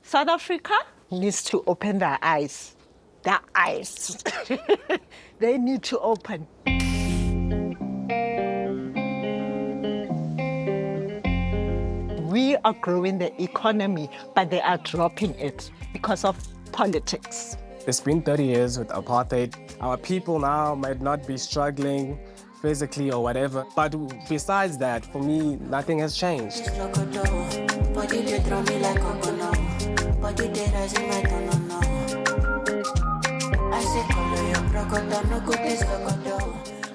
South Africa needs to open their eyes. Their eyes. They need to open. We are growing the economy, but they are dropping it because of politics. It's been 30 years with apartheid. Our people now might not be struggling physically or whatever, but besides that, for me, nothing has changed.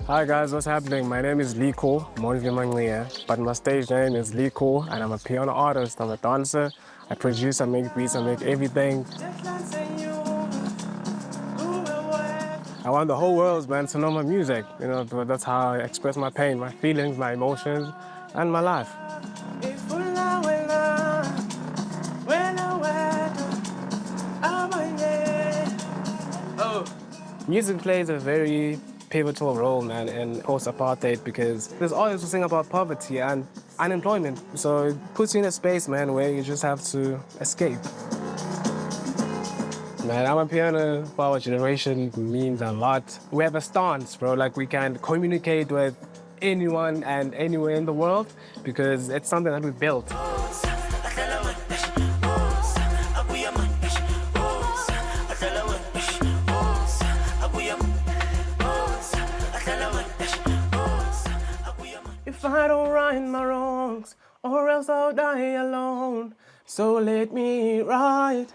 Hi guys, what's happening? My name is Liko Monvimanglia, but my stage name is Liko, and I'm a piano artist. I'm a dancer. I produce, I make beats, I make everything. I want the whole world, man, to know my music. You know, that's how I express my pain, my feelings, my emotions, and my life. Music plays a very pivotal role, man, in post-apartheid because there's always this thing about poverty and unemployment. So it puts you in a space, man, where you just have to escape. Man, Amapiano for our generation means a lot. We have a stance, bro. Like, we can communicate with anyone and anywhere in the world because it's something that we built. If I don't right my wrongs, or else I'll die alone. So let me right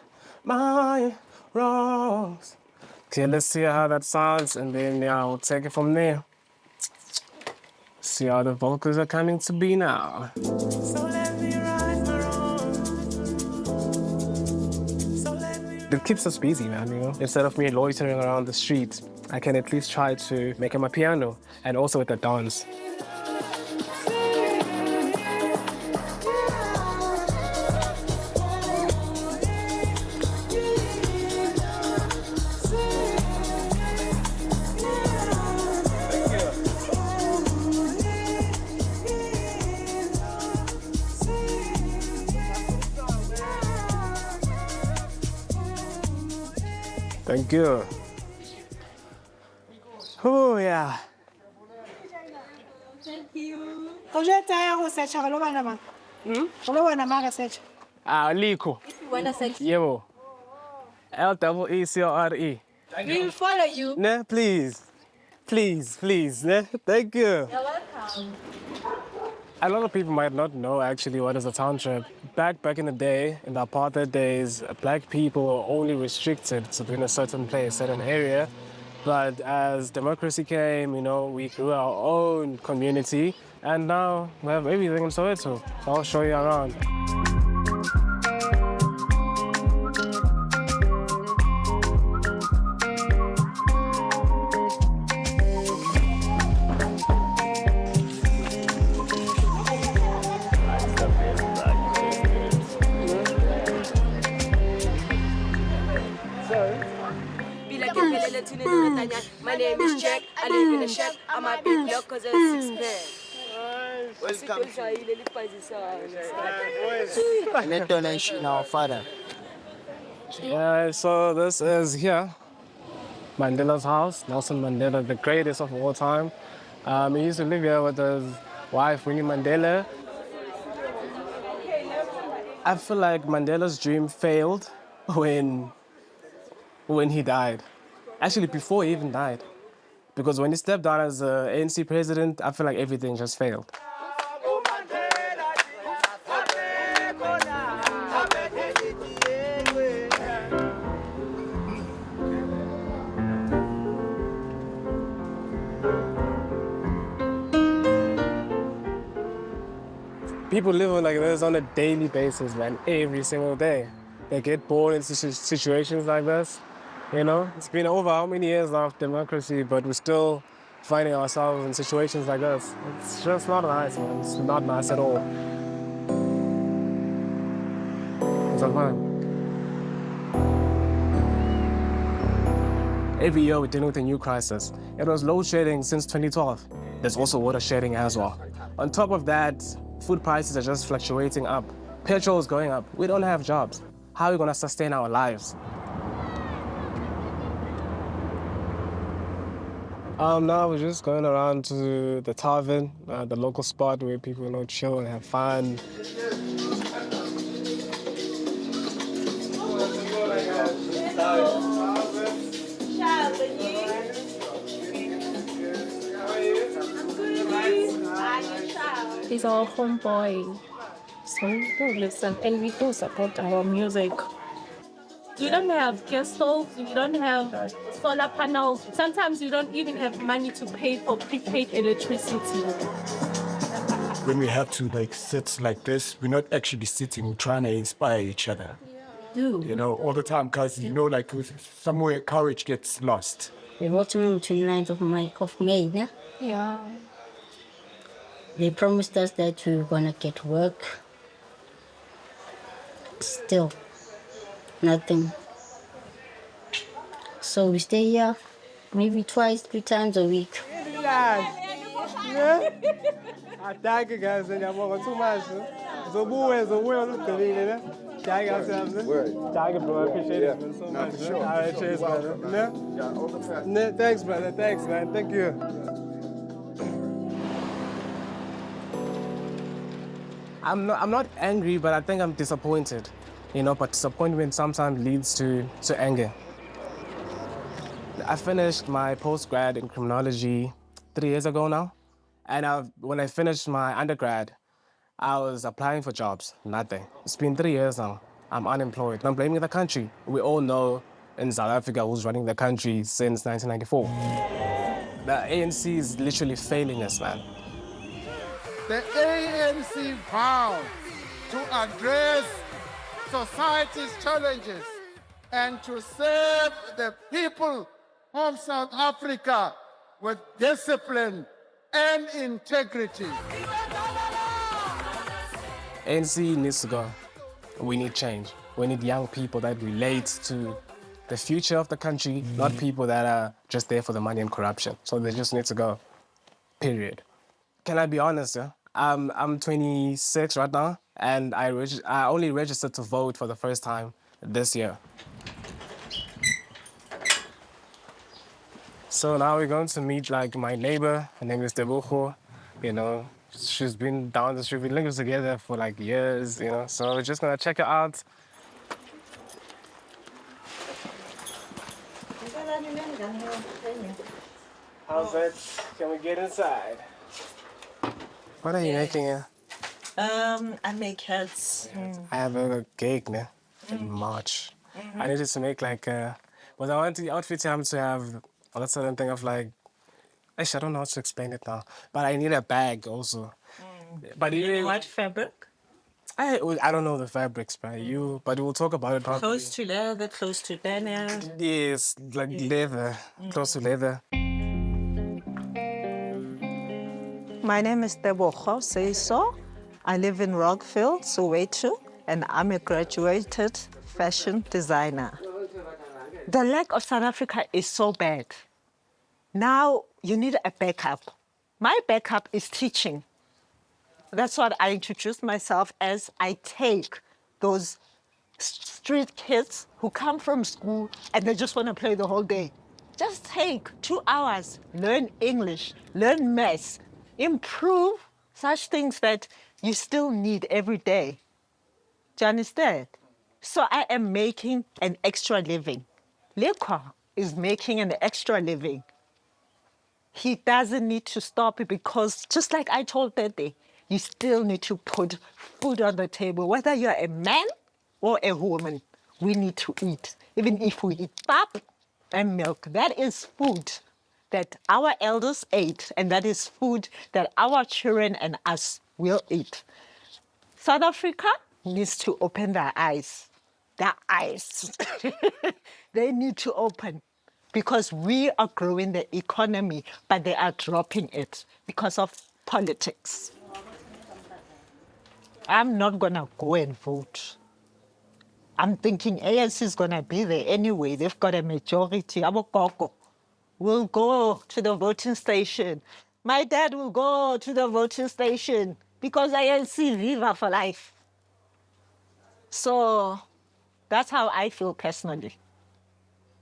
my wrongs. Okay, let's see how that sounds, and then I'll take it from there. See how the vocals are coming to be now. So let me right my wrongs. It keeps us busy, man, you know? Instead of me loitering around the streets, I can at least try to make a piano and also with the dance. Thank you. Oh, yeah. Thank you. Liko. If you wanna search, Yebo. L-E-E-C-O-R-E. we'll follow you. Ne, please. Please, please. Ne? Thank you. You're welcome. A lot of people might not know actually what is a township. Back in the day, in the apartheid days, black people were only restricted to be in a certain place, certain area. But as democracy came, you know, we grew our own community, and now we have everything in Soweto. So I'll show you around. My name is Jack. I live in a shack. I might be blocked because of a six-pack. Let donation our father. Yeah, so this is here, Mandela's house, Nelson Mandela, the greatest of all time. He used to live here with his wife, Winnie Mandela. I feel like Mandela's dream failed when he died. Actually, before he even died. Because when he stepped down as ANC president, I feel like everything just failed. People live like this on a daily basis, man, every single day. They get born into situations like this. You know, it's been over how many years now of democracy, but we're still finding ourselves in situations like this. It's just not nice, man. It's not nice at all. It's unfun. Every year we're dealing with a new crisis. It was load shedding since 2012. There's also water shedding as well. On top of that, food prices are just fluctuating up. Petrol is going up. We don't have jobs. how are we going to sustain our lives? Now we're just going around to the tavern, the local spot where people chill and have fun. He's our homeboy. So we do listen and we do support our music. We don't have gas stoves, we don't have solar panels. Sometimes we don't even have money to pay for prepaid electricity. When we have to sit like this, we're not actually sitting, we're trying to inspire each other. All the time, because somewhere courage gets lost. They brought me on 29th of May, yeah? Yeah. They promised us that we were gonna get work. Still, nothing. So we stay here maybe 3 times a week. Thank you guys, and I'm too much. Thank you, bro. I appreciate it so much. All right, cheers, brother. Thanks, brother. Thanks, man. Thank you. I'm not angry, but I think I'm disappointed. But disappointment sometimes leads to anger. I finished my postgrad in criminology 3 years ago now. And when I finished my undergrad, I was applying for jobs, nothing. It's been 3 years now. I'm unemployed. I'm blaming the country. We all know in South Africa who's running the country since 1994. The ANC is literally failing us, man. The ANC vows to address society's challenges and to serve the people of South Africa with discipline and integrity. ANC needs to go. We need change. We need young people that relate to the future of the country, not people that are just there for the money and corruption. So they just need to go, period. Can I be honest, yeah? I'm 26 right now, and I only registered to vote for the first time this year. So now we're going to meet my neighbor. Her name is Tebogo. She's been down the street. We lived together for years, So we're just gonna check her out. How's it? Can we get inside? What are you making here? I make heads. I have a cake now in March. I needed to make but I want the outfit to have a certain thing of actually, I don't know how to explain it now, but I need a bag also. But What fabric? I don't know the fabrics, but we'll talk about it probably. Close to leather, close to denim. Yes, leather, close to leather. My name is Tebogo, say so. I live in Rockville, Soweto, and I'm a graduated fashion designer. The lack of South Africa is so bad. Now you need a backup. My backup is teaching. That's what I introduce myself as. I take those street kids who come from school and they just want to play the whole day. Just take 2 hours, learn English, learn maths, improve such things that you still need every day. Do you understand? So I am making an extra living. Lekwa is making an extra living. He doesn't need to stop it because just like I told that day, you still need to put food on the table. Whether you're a man or a woman, we need to eat. Even if we eat pap and milk, that is food that our elders ate, and that is food that our children and us will eat. South Africa needs to open their eyes. Their eyes. They need to open because we are growing the economy, but they are dropping it because of politics. I'm not going to go and vote. I'm thinking ANC is going to be there anyway. They've got a majority. Abogogo will go to the voting station. My dad will go to the voting station because ANC Viva for life. So That's how I feel personally.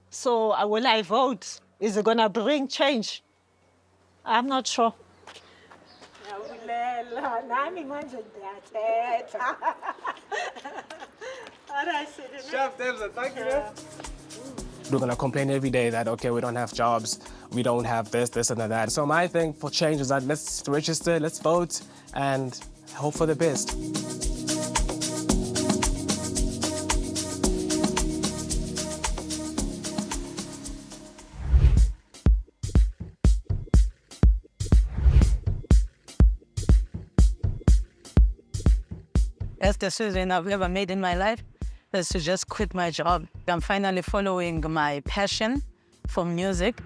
So will I vote? Is it going to bring change? I'm not sure. Chef Debs, thank you. We're gonna complain every day that, okay, we don't have jobs, we don't have this and that. So my thing for change is that let's register, let's vote, and hope for the best. Best decision I've ever made in my life is to just quit my job. I'm finally following my passion for music.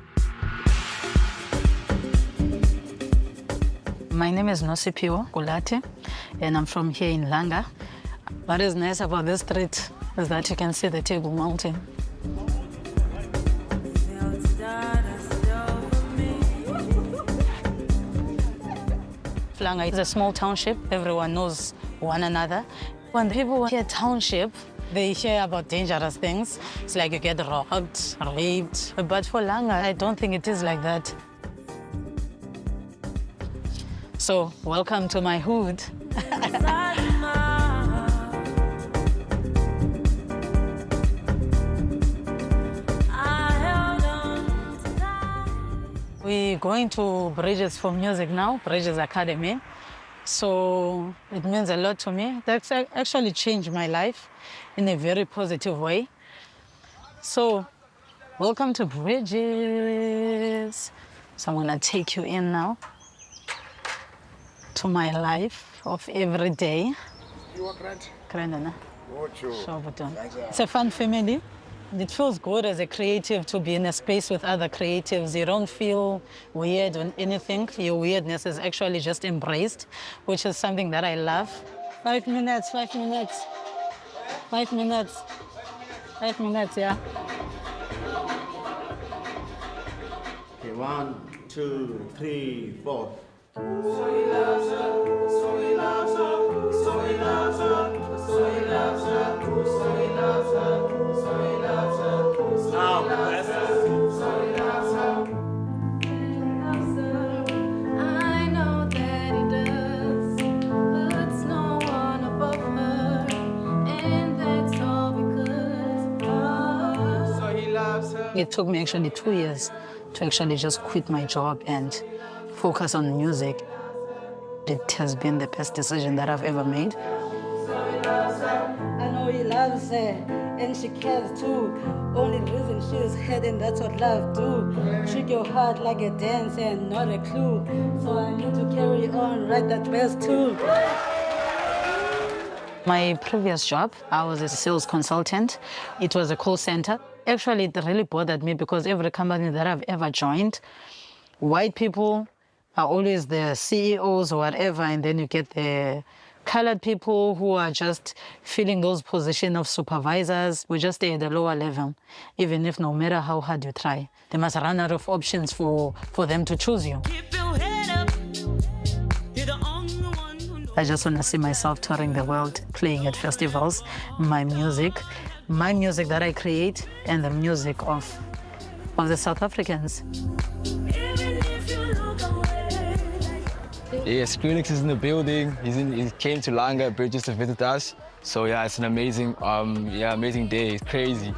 My name is Nosiphiwe Gulati, and I'm from here in Langa. What is nice about this street is that you can see the Tebogo Mountain. Langa is a small township. Everyone knows one another. When people hear township, they hear about dangerous things. It's like you get robbed, raped. But for Langa, I don't think it is like that. So, welcome to my hood. We're going to Bridges for Music now, Bridges Academy. So it means a lot to me. That's actually changed my life in a very positive way. So welcome to Bridges. So I'm gonna take you in now to my life of every day. You are Grant? Grandana. Sure. It's a fun family. It feels good as a creative to be in a space with other creatives. You don't feel weird or anything. Your weirdness is actually just embraced, which is something that I love. 5 minutes, 5 minutes. 5 minutes. 5 minutes, yeah. Okay, 1, 2, 3, 4. So he loves her, so he loves her, so he loves her, so he loves her, so he loves her, so he loves her, so he loves her, so he loves her. He loves her. I know that he does, puts no one above her, and that's all because of. So he loves her. It took me actually 2 years to actually just quit my job and focus on music. It has been the best decision that I've ever made. I know he loves her, and she cares too. Only reason she is head, and that's what love do. Treat your heart like a dance and not a clue. So I need to carry on, write that verse too. My previous job, I was a sales consultant. It was a call center. Actually, it really bothered me because every company that I've ever joined, white people are always the CEOs or whatever, and then you get the colored people who are just filling those positions of supervisors. We just stay at the lower level, even if no matter how hard you try. They must run out of options for them to choose you. I just want to see myself touring the world, playing at festivals, my music that I create, and the music of the South Africans. Yeah, Skrillex is in the building. He came to Langa Bridges to visit us. So yeah, it's an amazing, amazing day. It's crazy.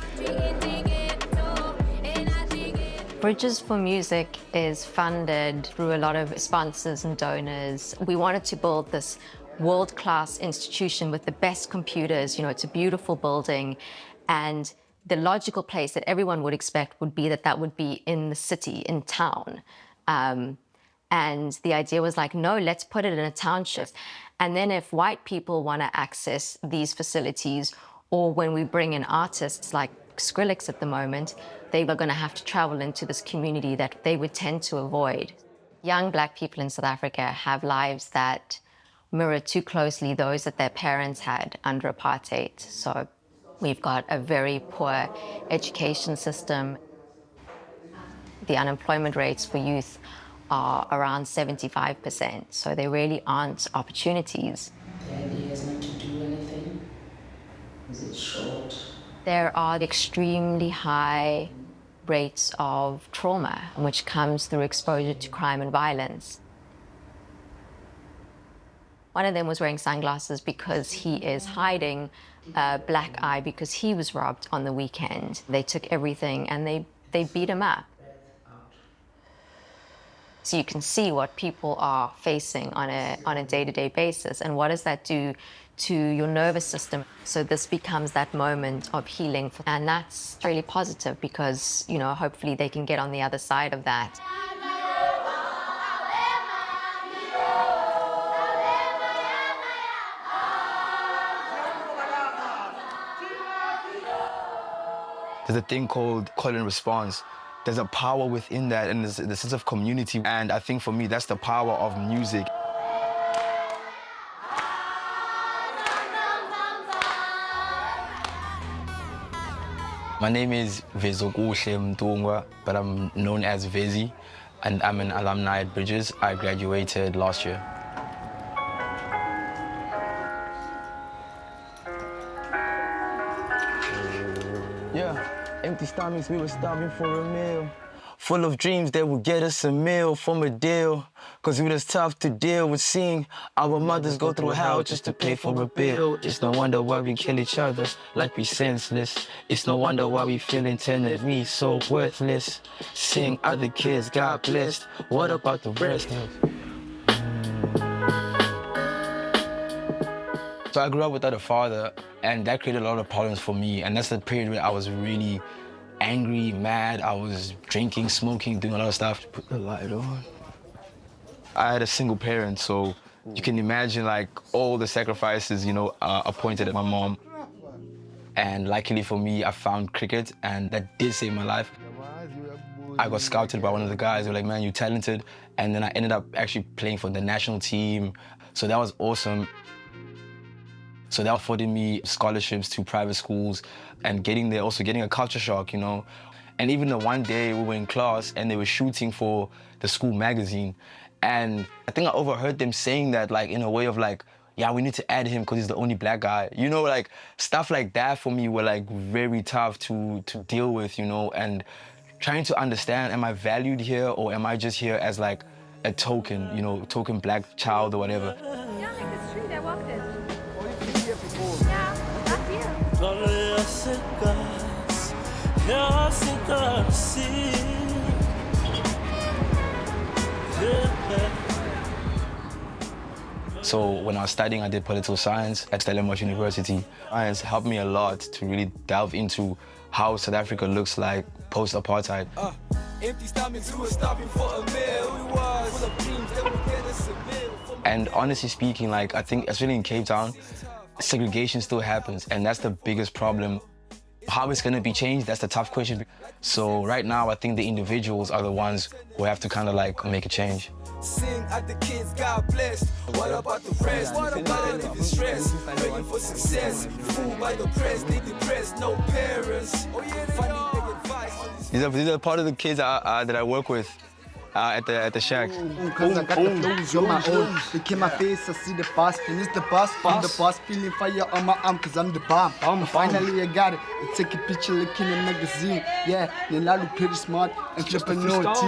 Bridges for Music is funded through a lot of sponsors and donors. We wanted to build this world-class institution with the best computers. You know, it's a beautiful building, and the logical place that everyone would expect would be that would be in the city, in town. And the idea was like, no, let's put it in a township. And then if white people want to access these facilities, or when we bring in artists like Skrillex at the moment, they were going to have to travel into this community that they would tend to avoid. Young Black people in South Africa have lives that mirror too closely those that their parents had under apartheid. So we've got a very poor education system. The unemployment rates for youth are around 75%, so there really aren't opportunities. The idea is not to do anything. Is it short? there are extremely high rates of trauma, which comes through exposure to crime and violence. One of them was wearing sunglasses because he is hiding a black eye because he was robbed on the weekend. They took everything and they beat him up. So you can see what people are facing on a day-to-day basis, and what does that do to your nervous system. So this becomes that moment of healing, and that's really positive because, you know, hopefully they can get on the other side of that. There's a thing called call and response. There's a power within that, and there's the sense of community. And I think for me, that's the power of music. My name is Vezokuhle Mtungwa, but I'm known as Vezi, and I'm an alumni at Bridges. I graduated last year. Yeah, empty stomachs, we were starving for a meal. Full of dreams that would get us a meal from a deal. Cause it was tough to deal with seeing our mothers go through hell just to pay for a bill. It's no wonder why we kill each other like we senseless. It's no wonder why we feel intended, so worthless. Seeing other kids, God blessed. What about the rest? So I grew up without a father, and that created a lot of problems for me. And that's the period where I was really angry, mad. I was drinking, smoking, doing a lot of stuff. Put the light on. I had a single parent, so you can imagine like all the sacrifices, you know, appointed at my mom. And luckily for me, I found cricket, and that did save my life. I got scouted by one of the guys. They were like, man, you're talented. And then I ended up actually playing for the national team. So that was awesome. So that afforded me scholarships to private schools, and getting there, also getting a culture shock, you know. And even the one day we were in class and they were shooting for the school magazine. And I think I overheard them saying that, like, in a way of like, yeah, we need to add him because he's the only black guy. You know, like, stuff like that for me were like very tough to deal with, you know, and trying to understand, am I valued here or am I just here as like a token, you know, token black child or whatever. Yeah, like the street I walked in. Yeah, back here. So when I was studying, I did political science at Stellenbosch University. Science helped me a lot to really delve into how South Africa looks like post-apartheid. Empty stomachs, who was stopping for a meal. We was full of dreams that would get us a meal. And honestly speaking, like, I think, especially in Cape Town, segregation still happens, and that's the biggest problem. How it's gonna be changed, that's the tough question. So right now, I think the individuals are the ones who have to kind of like make a change. Sing at the kids, God blessed. What about the rest? What about it if it's stress? Praying for success. Fooled by the press, they depressed, no parents. Oh yeah, funny big advice. These are part of the kids that I work with at the shack. Cause I got the flows on my own. Look in my face, I see the boss. And it's the boss. I'm the boss, feeling fire on my arm cause I'm the bomb. Finally I got it. I take a picture looking in a magazine. Yeah, then I look pretty smart and flip a note.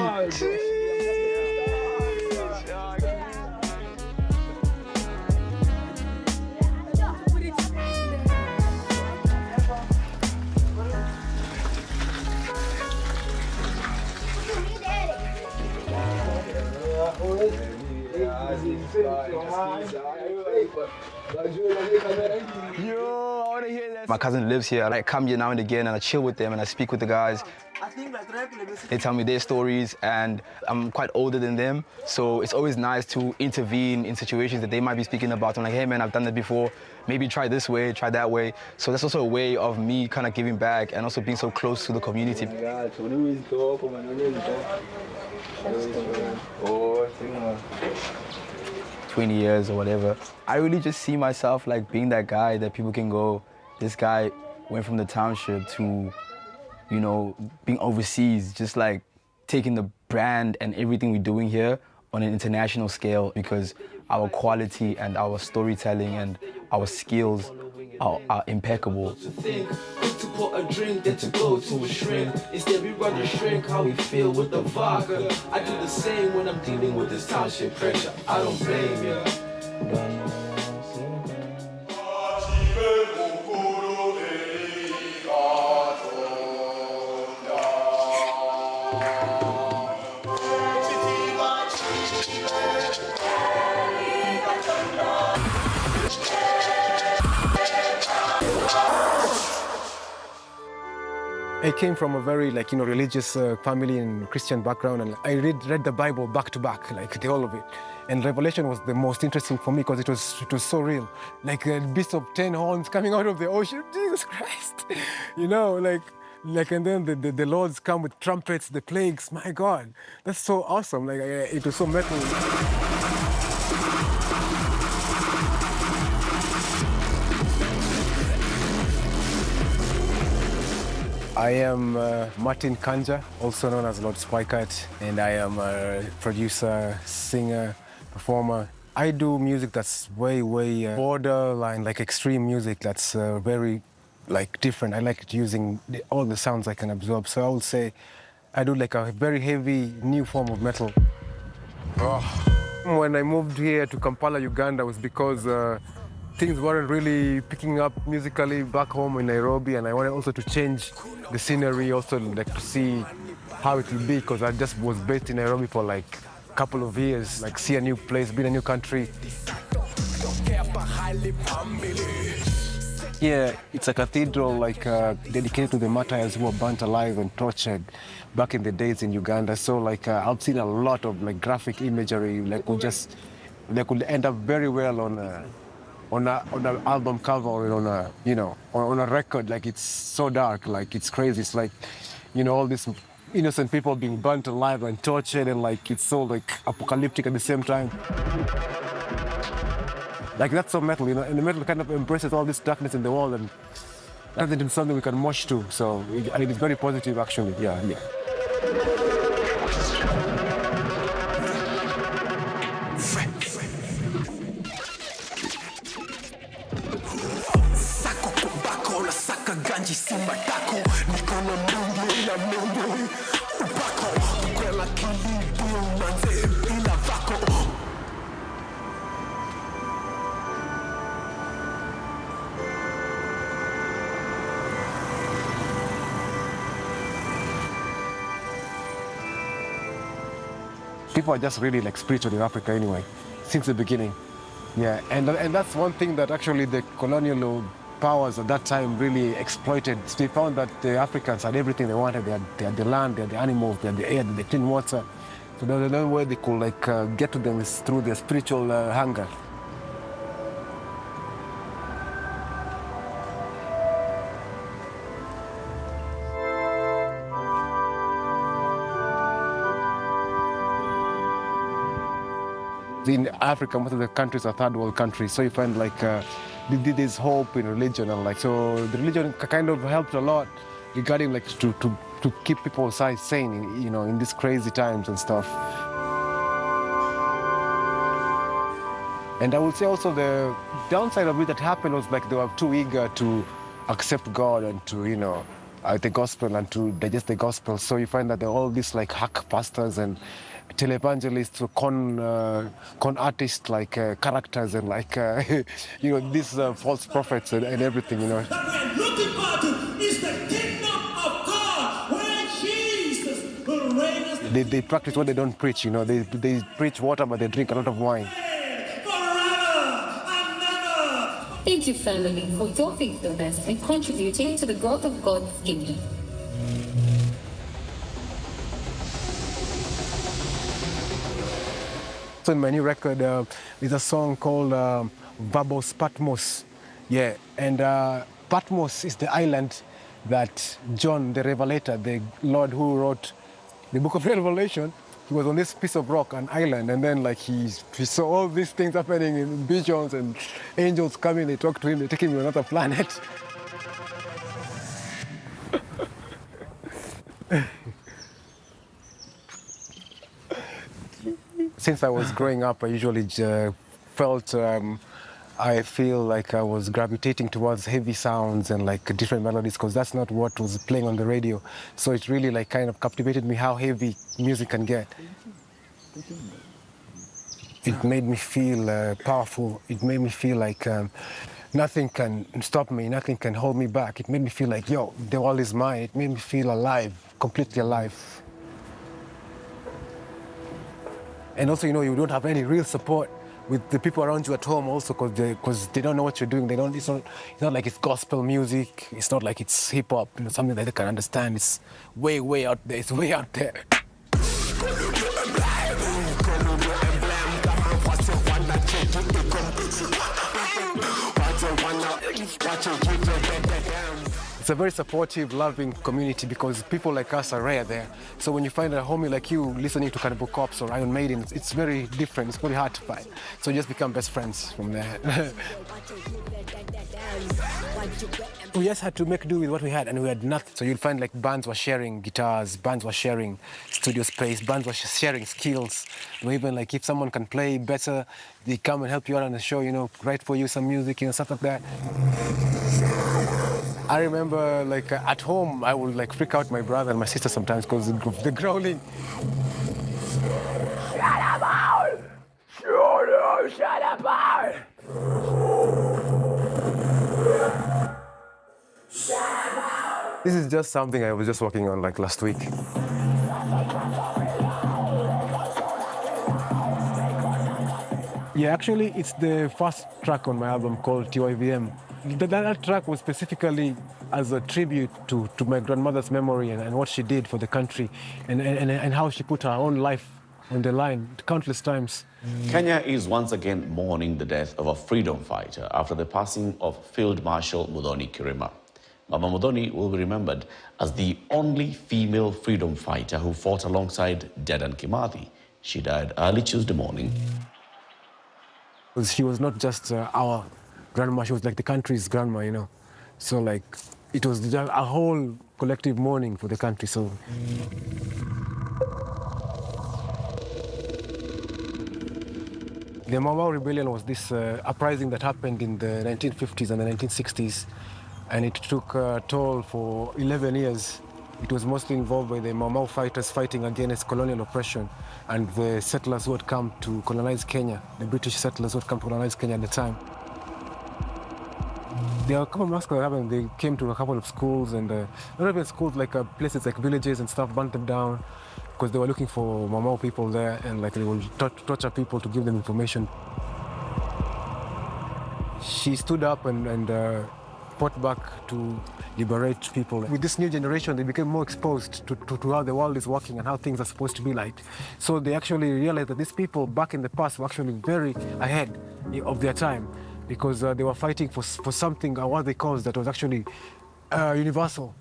My cousin lives here. I come here now and again and I chill with them and I speak with the guys. They tell me their stories, and I'm quite older than them, so it's always nice to intervene in situations that they might be speaking about. I'm like, hey man, I've done that before. Maybe try this way, try that way. So that's also a way of me kind of giving back and also being so close to the community. 20 years or whatever. I really just see myself like being that guy that people can go, this guy went from the township to, you know, being overseas, just like taking the brand and everything we're doing here on an international scale, because our quality and our storytelling and our skills are impeccable. To think, quick to put a drink, then to go to a shrink. Instead we rather shrink how we feel with the vodka. I do the same when I'm dealing with this township pressure. I don't blame you. I came from a very religious family and Christian background, and I read the Bible back to back, like the whole of it. And Revelation was the most interesting for me because it was so real. Like a beast of 10 horns coming out of the ocean, Jesus Christ. And then the lords come with trumpets, the plagues, my God. That's so awesome. It was so metal. I am Martin Kanja, also known as Lord Spikeheart, and I am a producer, singer, performer. I do music that's way borderline, like extreme music that's very different. I like it using all the sounds I can absorb. So I would say I do like a very heavy new form of metal. When I moved here to Kampala, Uganda, was because things weren't really picking up musically back home in Nairobi, and I wanted also to change the scenery, also to see how it will be, because I just was based in Nairobi for a couple of years, see a new place, be in a new country. Yeah, it's a cathedral dedicated to the martyrs who were burnt alive and tortured back in the days in Uganda. So I've seen a lot of graphic imagery could end up very well on an album cover or on a record. It's so dark, it's crazy. It's all these innocent people being burnt alive and tortured, and it's so apocalyptic at the same time. That's so metal, and the metal kind of embraces all this darkness in the world and turns it into something we can mosh to. So it's very positive, actually. Yeah. People are just really spiritual in Africa anyway, since the beginning. Yeah, and that's one thing that actually the colonial powers at that time really exploited. They found that the Africans had everything they wanted. They had the land, they had the animals, they had the air, they had the clean water. So the only way they could get to them is through their spiritual hunger. In Africa, most of the countries are third world countries, so you find there's hope in religion, and so the religion kind of helped a lot regarding to keep people sane, in these crazy times and stuff. And I would say also the downside of it that happened was they were too eager to accept God and to the gospel and to digest the gospel. So you find that there are all these hack pastors and televangelists, con artists, characters, and these false prophets and everything, That we're looking at is the kingdom of God, where Jesus will reign as They practice what they don't preach, They preach water, but they drink a lot of wine. Thank you, family, for your faithfulness and contributing to the growth of God's kingdom. So in my new record, there's a song called Babos Patmos. Yeah, and Patmos is the island that John, the Revelator, the Lord who wrote the book of Revelation, he was on this piece of rock, an island, and then he saw all these things happening in visions, and angels coming, they talk to him, they take him to another planet. Since I was growing up, I usually felt I feel like I was gravitating towards heavy sounds and like different melodies because that's not what was playing on the radio. So it really like kind of captivated me how heavy music can get. It made me feel powerful. It made me feel like nothing can stop me, nothing can hold me back. It made me feel like, yo, the world is mine. It made me feel alive, completely alive. And also, you know, you don't have any real support with the people around you at home also because they don't know what you're doing. It's not like it's gospel music. It's not like it's hip hop, you know, something that they can understand. It's way, way out there. It's way out there. It's a very supportive, loving community because people like us are rare there. So when you find a homie like you listening to Cannibal Corpse or Iron Maiden, it's very different. It's very hard to find. So you just become best friends from there. We just had to make do with what we had, and we had nothing. So you'll find like bands were sharing guitars, bands were sharing studio space, bands were sharing skills. Or even like if someone can play better, they come and help you out on the show, you know, write for you some music, you know, stuff like that. I remember like at home, I would like freak out my brother and my sister sometimes because the growling. Shut up, owl! Shut up, owl! This is just something I was just working on like last week. Yeah, actually, it's the first track on my album called TYVM. That track was specifically as a tribute to my grandmother's memory and what she did for the country and how she put her own life on the line countless times. Kenya is once again mourning the death of a freedom fighter after the passing of Field Marshal Muthoni Kirima. Mama Muthoni will be remembered as the only female freedom fighter who fought alongside Dedan Kimathi. She died early Tuesday morning. She was not just our grandma, she was like the country's grandma, you know. So like, it was a whole collective mourning for the country, so. The Mau Mau Rebellion was this uprising that happened in the 1950s and the 1960s, and it took a toll for 11 years. It was mostly involved by the Mau Mau fighters fighting against colonial oppression and the settlers who had come to colonize Kenya, the British settlers who had come to colonize Kenya at the time. There were a couple of massacres that happened. They came to a couple of schools and not even schools, like places like villages and stuff, burnt them down because they were looking for Mau Mau people there and like they would torture people to give them information. She stood up and fought back to liberate people. With this new generation, they became more exposed to how the world is working and how things are supposed to be like. So they actually realized that these people back in the past were actually very ahead of their time because they were fighting for something, what they called that was actually universal.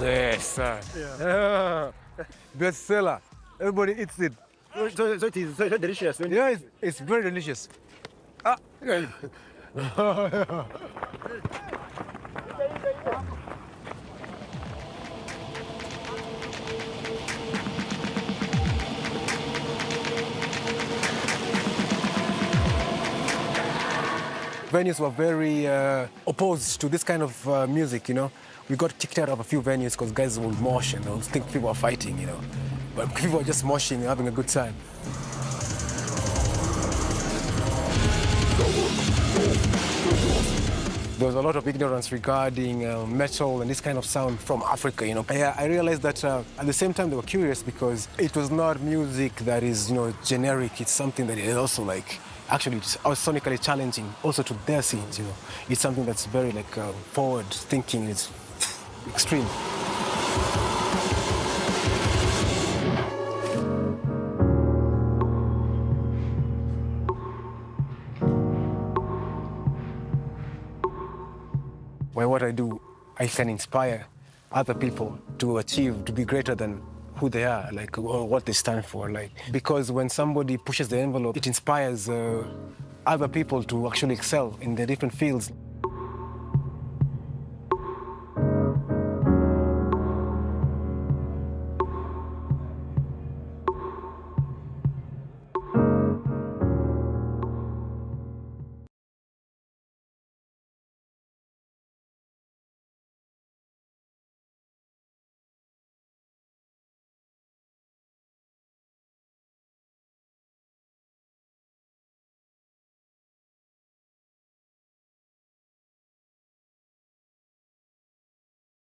Yes, sir. Yeah. Bestseller. Everybody eats it. So it is delicious. Yeah, it's very delicious. Ah. Venues were very opposed to this kind of music, you know. We got kicked out of a few venues because guys would mosh and would think people were fighting, you know. But people were just moshing, having a good time. There was a lot of ignorance regarding metal and this kind of sound from Africa, you know. I realized that at the same time they were curious because it was not music that is, you know, generic. It's something that is also like actually sonically challenging also to their scenes, you know. It's something that's very like forward thinking. It's extreme. by what I do, I can inspire other people to achieve, to be greater than who they are, like, or what they stand for. Like, because when somebody pushes the envelope, it inspires other people to actually excel in their different fields.